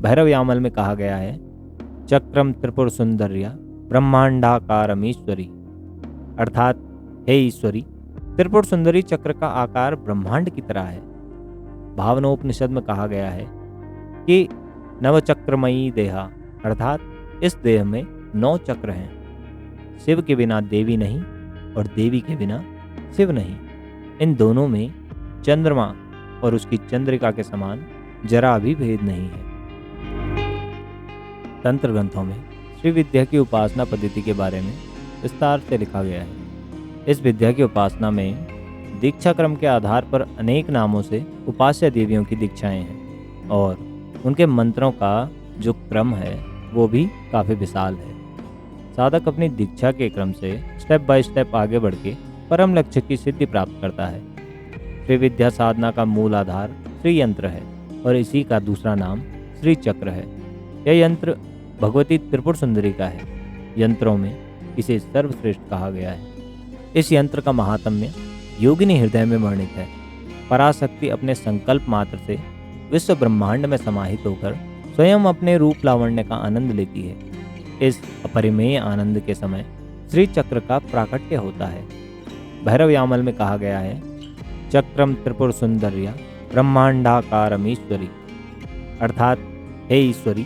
भैरव यामल में कहा गया है, चक्रम त्रिपुर सुंदर्या ब्रह्मांडाकारमीश्वरी, अर्थात हे ईश्वरी, त्रिपुर सुंदरी चक्र का आकार ब्रह्मांड की तरह है। भावनोपनिषद में कहा गया है कि नवचक्रमयी देहा, अर्थात इस देह में 9 चक्र हैं। शिव के बिना देवी नहीं और देवी के बिना शिव नहीं। इन दोनों में चंद्रमा और उसकी चंद्रिका के समान जरा भी भेद नहीं है। तंत्र ग्रंथों में श्री विद्या की उपासना पद्धति के बारे में विस्तार से लिखा गया है। इस विद्या की उपासना में दीक्षा क्रम के आधार पर अनेक नामों से उपास्य देवियों की दीक्षाएं हैं और उनके मंत्रों का जो क्रम है वो भी काफ़ी विशाल है। साधक अपनी दीक्षा के क्रम से स्टेप बाय स्टेप आगे बढ़ के परम लक्ष्य की सिद्धि प्राप्त करता है। श्री विद्या साधना का मूल आधार श्री यंत्र है और इसी का दूसरा नाम श्री चक्र है। यह यंत्र भगवती त्रिपुर सुंदरी का है। यंत्रों में इसे सर्वश्रेष्ठ कहा गया है। इस यंत्र का महात्म्य योगिनी हृदय में वर्णित है। पराशक्ति अपने संकल्प मात्र से विश्व ब्रह्मांड में समाहित होकर स्वयं अपने रूप लावण्य का आनंद लेती है। इस अपरिमेय आनंद के समय श्री चक्र का प्राकट्य होता है। भैरव यामल में कहा गया है, चक्रम त्रिपुर सुंदर्या ब्रह्मांडाकारमीश्वरी, अर्थात हे ईश्वरी,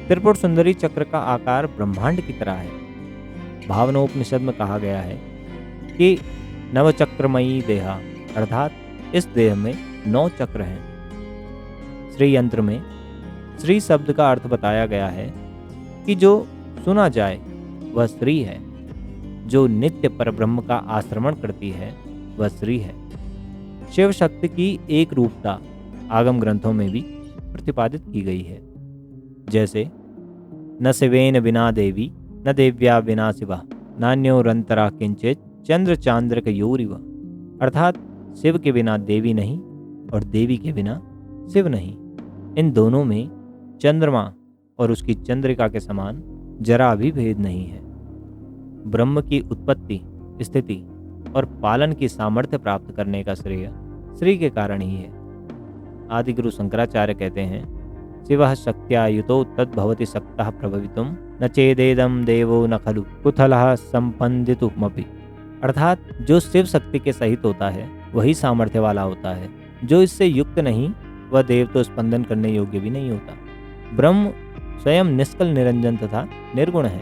त्रिपुर सुंदरी चक्र का आकार ब्रह्मांड की तरह है। भावनोपनिषद में कहा गया है कि नवचक्रमयी देहा, अर्थात इस देह में 9 चक्र हैं। श्री यंत्र में श्री शब्द का अर्थ बताया गया है कि जो सुना जाए वह श्री है, जो नित्य परब्रह्म का आश्रमण करती है वह श्री है। शिव शक्ति की एक रूपता आगम ग्रंथों में भी प्रतिपादित की गई है, जैसे न शिवेन बिना देवी न देव्या बिना शिवा नान्योरंतरा किंचित चंद्र चांद्रक योरिव, अर्थात शिव के बिना देवी नहीं और देवी के बिना शिव नहीं। इन दोनों में चंद्रमा और उसकी चंद्रिका के समान जरा भी भेद नहीं है। ब्रह्म की उत्पत्ति, स्थिति और पालन की सामर्थ्य प्राप्त करने का श्रेय श्री के कारण ही है। आदि गुरु शंकराचार्य कहते हैं, शिवः शक्त्या युतो तद्भवति शक्तः प्रभवितुं न चेदेदं देवो न खलु कुतलः संपन्दितुमपि, अर्थात जो शिव शक्ति के सहित होता है वही सामर्थ्य वाला होता है। जो इससे युक्त नहीं वह देव तो स्पंदन करने योग्य भी नहीं होता। ब्रह्म स्वयं निष्कल निरंजन तथा निर्गुण है।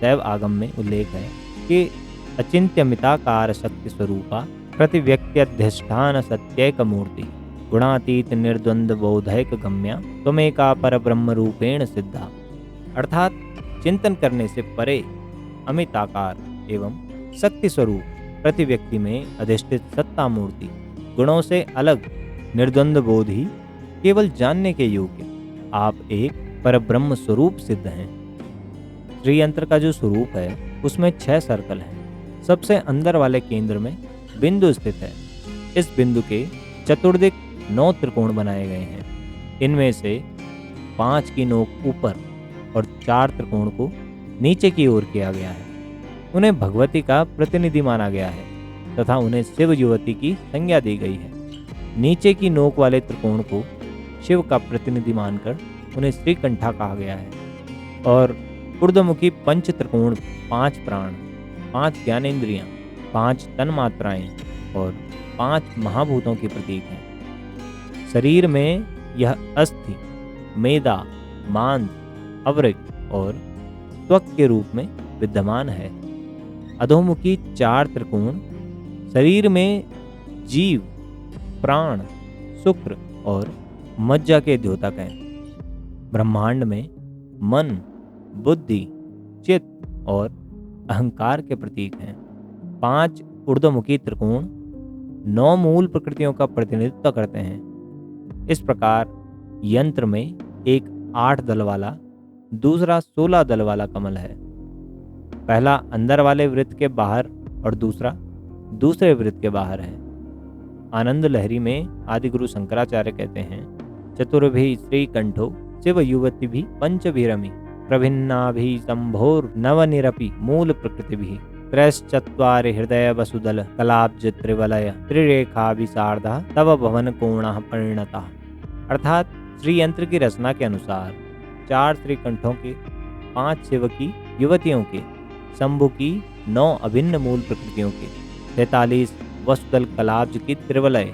शैव आगम में उल्लेख है कि अचिंत्यमिताकार शक्ति स्वरूपा प्रतिव्यक्त्यधिष्ठान सत्यैक मूर्ति गुणातीत निर्द्वंद बोधैक गम्या त्वमेका पर ब्रह्म रूपेण सिद्धा, अर्थात चिंतन करने से परे अमिताकार एवं शक्ति स्वरूप प्रतिव्यक्ति में अधिष्ठित सत्ता मूर्ति, गुणों से अलग निर्द्वंद बोधि, केवल जानने के योग्य आप एक परब्रह्म स्वरूप सिद्ध हैं। श्री यंत्र का जो स्वरूप है उसमें 6 सर्कल हैं। सबसे अंदर वाले केंद्र में बिंदु स्थित है। इस बिंदु के चतुर्दिक 9 त्रिकोण बनाए गए हैं। इनमें से 5 की नोक ऊपर और 4 त्रिकोण को नीचे की ओर किया गया है। उन्हें भगवती का प्रतिनिधि माना गया है तथा उन्हें शिव युवती की संज्ञा दी गई है। नीचे की नोक वाले त्रिकोण को शिव का प्रतिनिधि मानकर उन्हें श्रीकंठा कहा गया है और ऊर्ध्वमुखी पंच त्रिकोण 5 प्राण, 5 ज्ञानेंद्रियां, 5 तन्मात्राएं और 5 महाभूतों के प्रतीक हैं। शरीर में यह अस्थि, मेदा, मांस, अवृक और त्वक के रूप में विद्यमान है। अधोमुखी 4 त्रिकोण शरीर में जीव, प्राण, शुक्र और मज्जा के द्योतक हैं। ब्रह्मांड में मन, बुद्धि, चित्त और अहंकार के प्रतीक हैं। 5 ऊर्ध्वमुखी त्रिकोण 9 मूल प्रकृतियों का प्रतिनिधित्व करते हैं। इस प्रकार यंत्र में एक 8 दल वाला, दूसरा 16 दल वाला कमल है। पहला अंदर वाले वृत्त के बाहर और दूसरा दूसरे वृत्त के बाहर है। आनंद लहरी में आदि गुरु शंकराचार्य कहते हैं, चतुर्भि श्रीकंठो शिव युवती भी पंचभिरमि प्रभिन्ना भी संभोर नवनिरपि मूल प्रकृति भी त्रैश्चत्वारि हृदय वसुदल कलाब्ज त्रिवलय त्रिरेखा विशारदा तव भवन कोण परिणता, अर्थात श्री यंत्र की रचना के अनुसार 4 श्रीकंठों के, 5 सेवकी युवतियों के, शंभु की 9 अभिन्न मूल प्रकृतियों के, 43 वसुदल कलाब्ज की त्रिवलय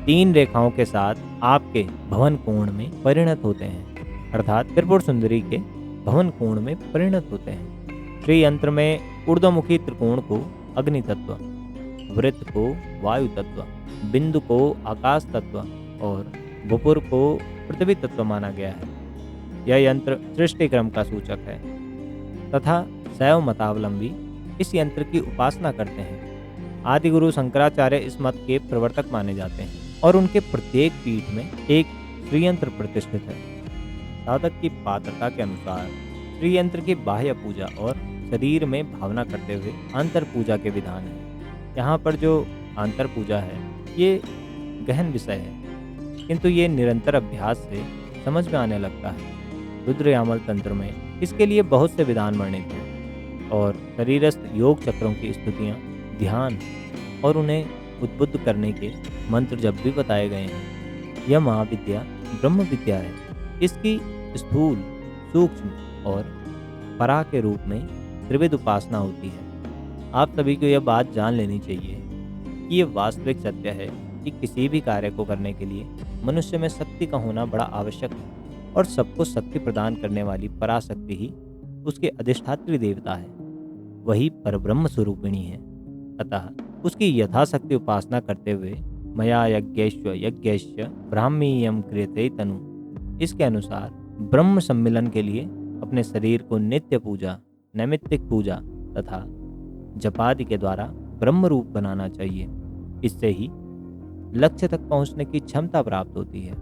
3 रेखाओं के साथ आपके भवन कोण में परिणत होते हैं, अर्थात त्रिपुर सुंदरी के भवन कोण में परिणत होते हैं। श्री यंत्र में ऊर्ध्वमुखी त्रिकोण को अग्नि तत्व, वृत्त को वायु तत्व, बिंदु को आकाश तत्व और भूपुर को पृथ्वी तत्व माना गया है। यह यंत्र सृष्टि क्रम का सूचक है तथा शैव मतावलंबी इस यंत्र की उपासना करते हैं। आदि गुरु शंकराचार्य इस मत के प्रवर्तक माने जाते हैं और उनके प्रत्येक पीठ में एक श्रीयंत्र प्रतिष्ठित है। साधक की पात्रता के अनुसार श्रीयंत्र की बाह्य पूजा और शरीर में भावना करते हुए अंतर पूजा के विधान है। यहाँ पर जो अंतर पूजा है ये गहन विषय है, किंतु ये निरंतर अभ्यास से समझ में आने लगता है। रुद्रयामल तंत्र में इसके लिए बहुत से विधान वर्णित हैं और शरीरस्थ योग चक्रों की स्तुतियाँ, ध्यान और उन्हें उद्बुद्ध करने के मंत्र जब भी बताए गए हैं। यह महाविद्या ब्रह्म विद्या है। इसकी स्थूल, सूक्ष्म और परा के रूप में त्रिविध उपासना होती है। आप सभी को यह बात जान लेनी चाहिए कि ये वास्तविक सत्य है कि किसी भी कार्य को करने के लिए मनुष्य में शक्ति का होना बड़ा आवश्यक है और सबको शक्ति प्रदान करने वाली पराशक्ति ही उसके अधिष्ठात्री देवता है, वही परब्रह्म स्वरूपिणी है। अतः उसकी यथाशक्ति उपासना करते हुए मया यज्ञैश्च ब्राह्मीयम क्रियते तनु, इसके अनुसार ब्रह्म सम्मिलन के लिए अपने शरीर को नित्य पूजा, नैमित्तिक पूजा तथा जपादि के द्वारा ब्रह्म रूप बनाना चाहिए। इससे ही लक्ष्य तक पहुंचने की क्षमता प्राप्त होती है।